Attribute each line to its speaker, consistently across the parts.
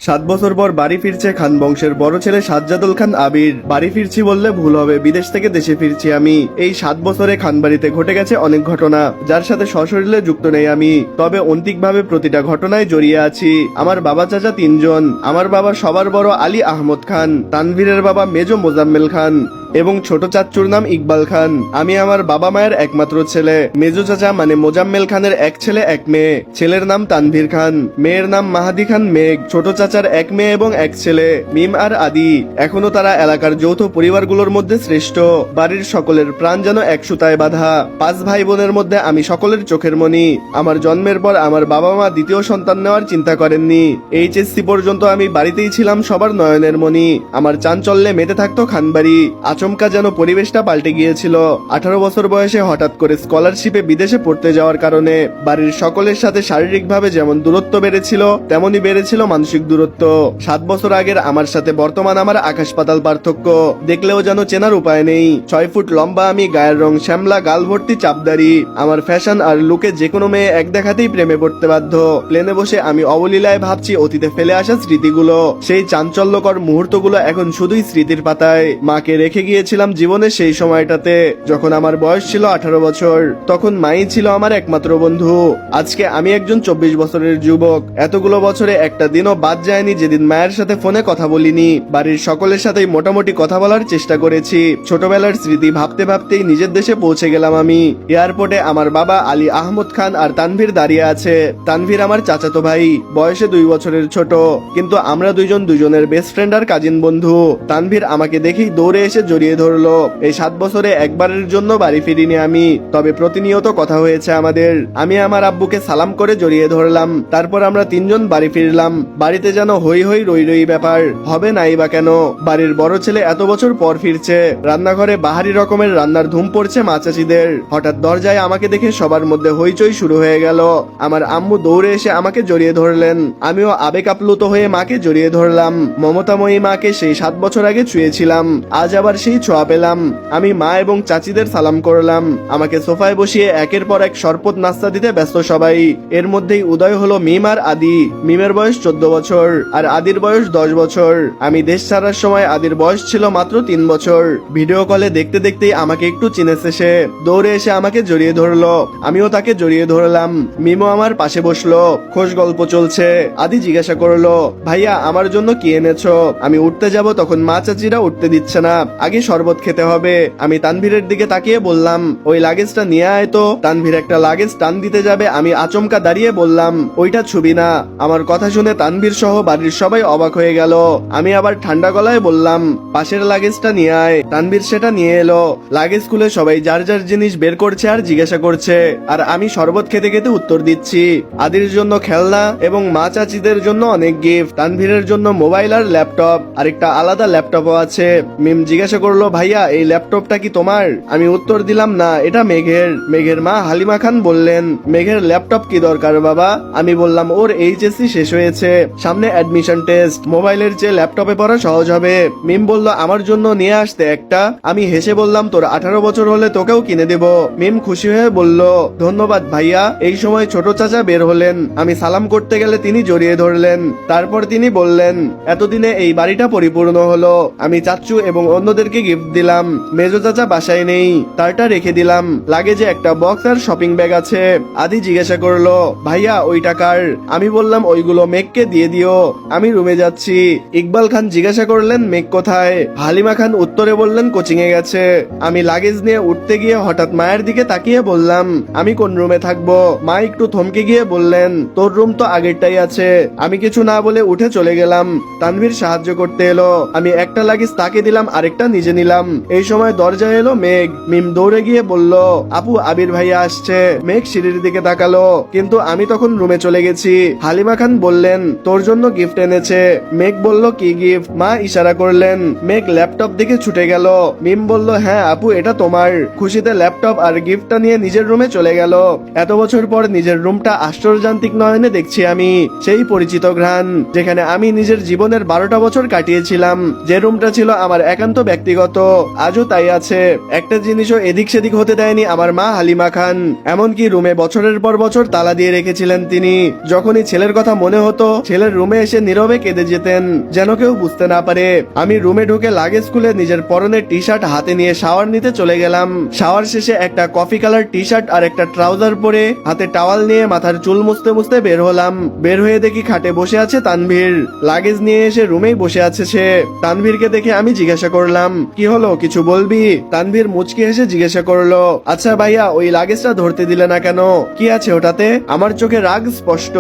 Speaker 1: 7 বছর পর বাড়ি ফিরছে খান বংশের বড় ছেলে সাজ্জাদুল খান আবির। বাড়ি ফিরছি বললে ভুল হবে, বিদেশ থেকে দেশে ফিরছি আমি। এই 7 বছরে খান বাড়িতে ঘটে গেছে অনেক ঘটনা, যার সাথে সশরীরে যুক্ত নেই আমি, তবে অন্তিকভাবে প্রতিটা ঘটনায় জড়িয়ে আছি। আমার বাবা চাচা 3জন। আমার বাবা সবার বড় আলী আহমদ খান, তানভীরের বাবা মেজো মোজাম্মেল খান এবং ছোট চাচ্চুর নাম ইকবাল খান। আমি আমার বাবা মায়ের একমাত্র ছেলে। মেজো চাচা মানে মোজাম্মেল খানের এক ছেলে এক মেয়ে। ছেলের নাম তানভীর খান, মেয়ের নাম মাহাদি খান মেঘ। ছোট চাচার এক মেয়ে এবং এক ছেলে, মিম আর আদি। এখনো তারা এলাকার যৌথ পরিবারগুলোর মধ্যে শ্রেষ্ঠ। বাড়ির সকলের প্রাণ যেন এক সুতায় বাঁধা। 5 ভাই বোনের মধ্যে আমি সকলের চোখের মনি। আমার জন্মের পর আমার বাবা মা দ্বিতীয় সন্তান নেওয়ার চিন্তা করেননি। এইচএসসি পর্যন্ত আমি বাড়িতেই ছিলাম সবার নয়নের মনি। আমার চাঞ্চল্যে মেতে থাকতো খানবাড়ি। আচমকা যেন পরিবেশটা পাল্টে গিয়েছিল। 18 বছর বয়সে হঠাৎ করে স্কলারশিপে বিদেশে পড়তে যাওয়ার কারণে বাড়ির সকলের সাথে শারীরিকভাবে যেমন দূরত্ব বেড়েছিল, তেমনি বেড়েছিল মানসিক দূরত্ব। 7 বছর আগের আমার সাথে বর্তমান আমার আকাশ পাতাল পার্থক্য। দেখলেও যেন চেনার উপায় নেই। 6 ফুট লম্বা আমি, গায়ের রং শ্যামলা, গাল ভর্তি চাপদারি। আমার ফ্যাশন আর লুকে যেকোনো মেয়ে এক দেখাতেই প্রেমে পড়তে বাধ্য। প্লেনে বসে আমি অবলীলায় ভাবছি অতীতে ফেলে আসা স্মৃতিগুলো। সেই চাঞ্চল্যকর মুহূর্তগুলো এখন শুধুই স্মৃতির পাতায়। মাকে রেখে গিয়েছিলাম জীবনের সেই সময়টাতে, যখন আমার বয়স ছিল 18 বছর। তখন মাই ছিল আমার একমাত্র বন্ধু। আজকে আমি একজন 24 বছরের যুবক। এতগুলো বছরে একটা দিনও বাদ যায়নি যেদিন মায়ের সাথে ফোনে কথা বলিনি। বাড়ির সকলের সাথেই মোটামুটি কথা বলার চেষ্টা করেছি। ছোটবেলার স্মৃতি ভাবতে ভাবতেই নিজের দেশে পৌঁছে গেলাম আমি। এয়ারপোর্টে আমার বাবা আলী আহমদ খান আর তানভীর দাঁড়িয়ে আছে। তানভীর আমার চাচাতো ভাই, বয়সে 2 বছরের ছোট, কিন্তু আমরা দুজনের বেস্ট ফ্রেন্ড আর কাজিন বন্ধু। তানভীর আমাকে দেখেই দৌড়ে এসে জড়িয়ে ধরলো। এই 7 বছরে একবারের জন্য বাড়ি ফিরিনি আমি, তবে প্রতিনিয়ত কথা হয়েছে আমাদের। আমি আমার আব্বুকে সালাম করে জড়িয়ে ধরলাম। তারপর আমরা 3জন বাড়ি ফিরলাম। বাড়িতে যেন হই হই রই রই ব্যাপার, হবে নাই বা কেন। বাড়ির বড় ছেলে এত বছর পর ফিরছে। রান্নাঘরে বাহারি রকমের রান্নার ধুম পড়ছে মা চাচিদের। হঠাৎ দরজায় আমাকে দেখে সবার মধ্যে হইচই শুরু হয়ে গেল। আমার আম্মু দৌড়ে এসে আমাকে জড়িয়ে ধরলেন। আমিও আবেগ আপ্লুত হয়ে মাকে জড়িয়ে ধরলাম। মমতাময়ী মাকে সেই 7 বছর আগে ছুঁয়েছিলাম, আজ আবার সেই ছোঁয়া পেলাম। আমি মা এবং চাচিদের সালাম করলাম। আমাকে সোফায় বসিয়ে একের পর এক শরবত নাস্তা দিতে ব্যস্ত সবাই। এর মধ্যেই উদয় হলো মিম আর আদি। মিমের বয়স 14 বছর আর আদির বয়স 10 বছর। আমি দেশ ছাড়ার সময় আদির বয়স ছিল মাত্র 3 বছর। ভিডিও কলে দেখতে দেখতেই আমাকে একটু চিনেছে সে। দৌড়ে এসে আমাকে জড়িয়ে ধরলো। আমিও তাকে জড়িয়ে ধরলাম। মিমও আমার পাশে বসলো। খোশ গল্প চলছে। আদি জিজ্ঞাসা করলো, ভাইয়া আমার জন্য কি এনেছো? আমি উঠতে যাব তখন মা চাচিরা উঠতে দিচ্ছে না, আগে শরবত খেতে হবে। আমি তানভীরের দিকে তাকিয়ে বললাম, ওই লাগেজটা নিয়ে আয় তো। তানভীর একটা লাগেজ টান দিতে যাবে, আমি আচমকা দাঁড়িয়ে বললাম, ওইটা ছুবি না। আমার কথা শুনে তানভীর সহ বাড়ির সবাই অবাক হয়ে গেল। আমি আবার ঠান্ডা গলায় বললাম, পাশের লাগেজটা নিয়ে আয়। তানভীর সেটা নিয়ে এলো। লাগেজ খুলে সবাই যার যার জিনিস বের করছে আর জিজ্ঞাসা করছে, আর আমি শরবত খেতে খেতে উত্তর দিচ্ছি। আদির জন্য খেলনা এবং মা চাচিদের জন্য অনেক গিফট। তানভীরের জন্য মোবাইল আর ল্যাপটপ, আর একটা আলাদা ল্যাপটপও আছে। মিম জিজ্ঞাসা করলো, ভাইয়া এই ল্যাপটপটা কি তোমার? আমি উত্তর দিলাম, না, এটা মেঘের। মেঘের মা হালিমা খান বললেন, মেঘের ল্যাপটপ কি দরকার বাবা? আমি বললাম, ওর এইচএসসি শেষ হয়েছে, সামনে অ্যাডমিশন টেস্ট, মোবাইলের চেয়ে ল্যাপটপে পড়া সহজ হবে। মিম বলল, আমার জন্য নিয়ে আসতে একটা। আমি হেসে বললাম, তোর 18 বছর হলে তোকেও কিনে দেব। মিম খুশি হয়ে বলল, ধন্যবাদ ভাইয়া। এই সময় ছোট চাচা বের হলেন। আমি সালাম করতে গেলে তিনি জড়িয়ে ধরলেন। তারপর তিনি বললেন, এতদিনে এই বাড়িটা পরিপূর্ণ হলো। আমি চাচ্চু এবং অন্যদেরকে গিফট দিলাম। মেজো চাচা বাসায় নেই, তারটা রেখে দিলাম। লাগেজে একটা বক্স আর শপিং ব্যাগ আছে। আদি জিজ্ঞাসা করলো, ভাইয়া ওই টাকার? আমি বললাম, ওইগুলো মেঘকে দিয়ে দিও, আমি রুমে যাচ্ছি। ইকবাল খান জিজ্ঞাসা করলেন, মেঘ কোথায়? হালিমা খান উত্তরে বললেন, কোচিং এ গেছে। আমি লাগেজ নিয়ে উঠতে গিয়ে হঠাৎ মায়ের দিকে তাকিয়ে বললাম, আমি কোন রুমে থাকবো? মা একটু থমকে গিয়ে বললেন, তোর রুম তো আগেরটাই আছে। আমি কিছু না বলে উঠে চলে গেলাম। তানভীর সাহায্য করতে এলো। আমি একটা লাগেজ তাকে দিলাম, আরেকটা নিজে নিলাম। এই সময় দরজায় এলো মেঘ। মিম দৌড়ে গিয়ে বলল, আপু আবির ভাইয়া আসছে। মেঘ সিঁড়ির দিকে তাকালো, কিন্তু আমি তখন রুমে চলে গেছি। হালিমা খান বললেন, তোর জন্য গিফট এনেছে। মেঘ বলল, কি গিফট? মা ইশারা করলেন। মেঘ ল্যাপটপ দেখে ছুটে গেল। মিম বলল, হ্যাঁ আপু এটা তোমার। খুশিতে ল্যাপটপ আর গিফটটা নিয়ে নিজের রুমে চলে গেল। এত বছর পর নিজের রুমটা আশ্চর্যান্তিক নয়নে দেখছি আমি। সেই পরিচিত ঘ্রাণ, যেখানে আমি নিজের জীবনের 12টা বছর কাটিয়েছিলাম। যে রুমটা ছিল আমার একান্ত ব্যক্তিগত ব্যক্তিগত, আজও তাই আছে। একটা জিনিসও এদিক সেদিক হতে দেয়নি আমার মা হালিমা খান। এমনকি রুমে বছরের পর বছর তালা দিয়ে রেখেছিলেন তিনি। যখনই ছেলের কথা মনে হতো ছেলের রুমে এসে নীরবে কেঁদে যেতেন, যেন কেউ বুঝতে না পারে। আমি রুমে ঢুকে লাগেজ খুলে নিজের পরনের টি শার্ট হাতে নিয়ে শাওয়ার নিতে চলে গেলাম। শাওয়ার শেষে একটা কফি কালার টি শার্ট আর একটা ট্রাউজার পরে হাতে টাওয়াল নিয়ে মাথার চুল মুছতে মুছতে বের হলাম। বের হয়ে দেখি খাটে বসে আছে তানভীর। লাগেজ নিয়ে এসে রুমেই বসে আছে সে। তানভীরকে দেখে আমি জিজ্ঞাসা করলাম, কি হলো, কিছু বলবি? তানভীর মুচকি হেসে জিজ্ঞাসা করলো, আচ্ছা ভাইয়া, ওই লাগেজটা ধরতে দিলে না কেন? কি আছে ওটাতে? আমার চোখে রাগ স্পষ্ট।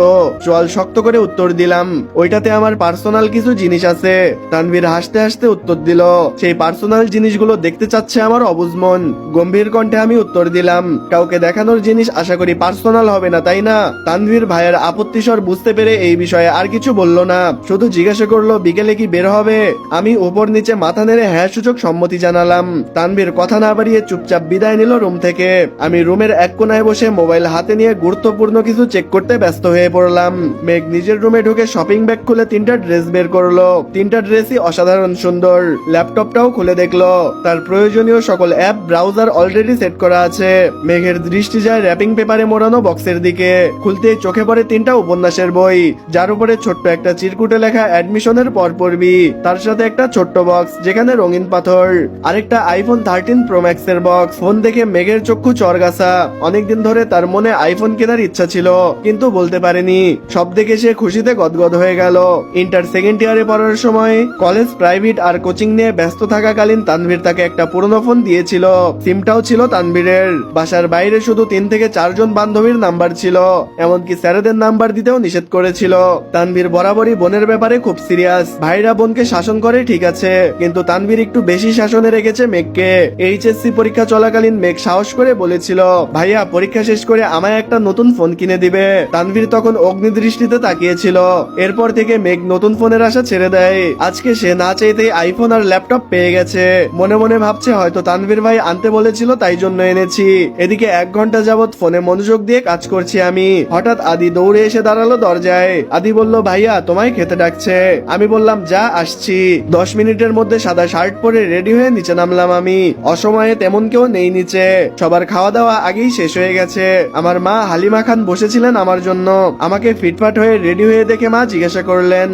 Speaker 1: চোয়াল শক্ত করে উত্তর দিলাম, ওইটাতে আমার পার্সোনাল কিছু জিনিস আছে। তানভীর হাসতে হাসতে উত্তর দিল, সেই পার্সোনাল জিনিসগুলো দেখতে চাচ্ছে আমার অবুঝ মন। গম্ভীর কণ্ঠে আমি উত্তর দিলাম, কাউকে দেখানোর জিনিস আশা করি পার্সোনাল হবে না, তাই না? তানভীর ভাইয়ের আপত্তিস্বর বুঝতে পেরে এই বিষয়ে আর কিছু বলল না, শুধু জিজ্ঞাসা করলো, বিকেলে কি বের হবে? আমি উপর নিচে মাথা নেড়ে হ্যাঁ সূচক সম্মতি জানালাম। তানভীর কথা না বাড়িয়ে চুপচাপ বিদায় নিল রুম থেকে। আমি রুমের এক কোনায় বসে মোবাইল হাতে নিয়ে গুরুত্বপূর্ণ কিছু চেক করতে ব্যস্ত হয়ে পড়লাম। মেঘ নিজের রুমে ঢুকে শপিং ব্যাগ খুলে 3টা ড্রেস বের করলো। 3টা ড্রেসই অসাধারণ সুন্দর। ল্যাপটপটাও খুলে দেখলো, তার প্রয়োজনীয় সকল অ্যাপ ব্রাউজার অলরেডি সেট করা আছে। মেঘের দৃষ্টি যায় র্যাপিং পেপারে মোড়ানো বক্সের দিকে। খুলতেই চোখে পড়ে 3টা উপন্যাসের বই, যার উপরে ছোট্ট একটা চিরকুটে লেখা অ্যাডমিশনের পর পড়বি। তার সাথে একটা ছোট্ট বক্স যেখানে রঙিন পাথর, আরেকটা আইফোন 13 প্রো ম্যাক্স এর বক্স। ফোন দেখে মেঘের চক্ষু চরগাছা। অনেকদিন ধরে তার মনে আইফোন কেনার ইচ্ছা ছিল, কিন্তু বলতে পারেনি। সব দেখে সে খুশিতে গদগদ হয়ে গেল। ইন্টার সেকেন্ড ইয়ারে পড়ার সময় কলেজ, প্রাইভেট আর কোচিং নিয়ে ব্যস্ত থাকাকালীন তানভীর তাকে একটা পুরনো ফোন দিয়েছিল। সিমটাও ছিল তানভীরের। বাসার বাইরে শুধু 3 থেকে 4 জন বান্ধবীর নাম্বার ছিল, এমনকি স্যারেদের নাম্বার দিতেও নিষেধ করেছিল। তানভীর বরাবরই বোনের ব্যাপারে খুব সিরিয়াস। ভাইরা বোনকে শাসন করে ঠিক আছে, কিন্তু তানভীর একটু বেশি শাসনে রেখেছে মেঘকে। এইচএসসি পরীক্ষা চলাকালীন মেঘ সাহস করে বলেছিল, ভাইয়া পরীক্ষা শেষ করে আমায় একটা নতুন ফোন কিনে দিবে। তানভীর তখন অগ্নিদৃষ্টিতে তাকিয়েছিল। এরপর থেকে মেঘ নতুন ফোনের আশা ছেড়ে দেয়। আজকে সে না চাইতেই আইফোন আর ল্যাপটপ পেয়ে গেছে। মনে মনে ভাবছে হয়তো তানভীর ভাই আনতে বলেছিল, তাই জন্য এনেছি। এদিকে 1 ঘন্টা যাবত ফোনে মনোযোগ দিয়ে কাজ করছি আমি। হঠাৎ আদি দৌড়ে এসে দাঁড়ালো দরজায়। আদি বলল, ভাইয়া তোমায় খেতে ডাকছে। আমি বললাম, যা আসছি। 10 মিনিটের মধ্যে সাদা শার্ট পরে রেডি হয়ে নিচে নামলাম আমি। অসময়ে তেমন কেউ নেই নিচে, সবার খাওয়া দাওয়া আগেই শেষ হয়ে গেছে। আমার মা হালিমা খান বসেছিলেন আমার জন্য। আমাকে ফিটফাট হয়ে রেডি হয়ে দেখে মা জিজ্ঞাসা করলেন,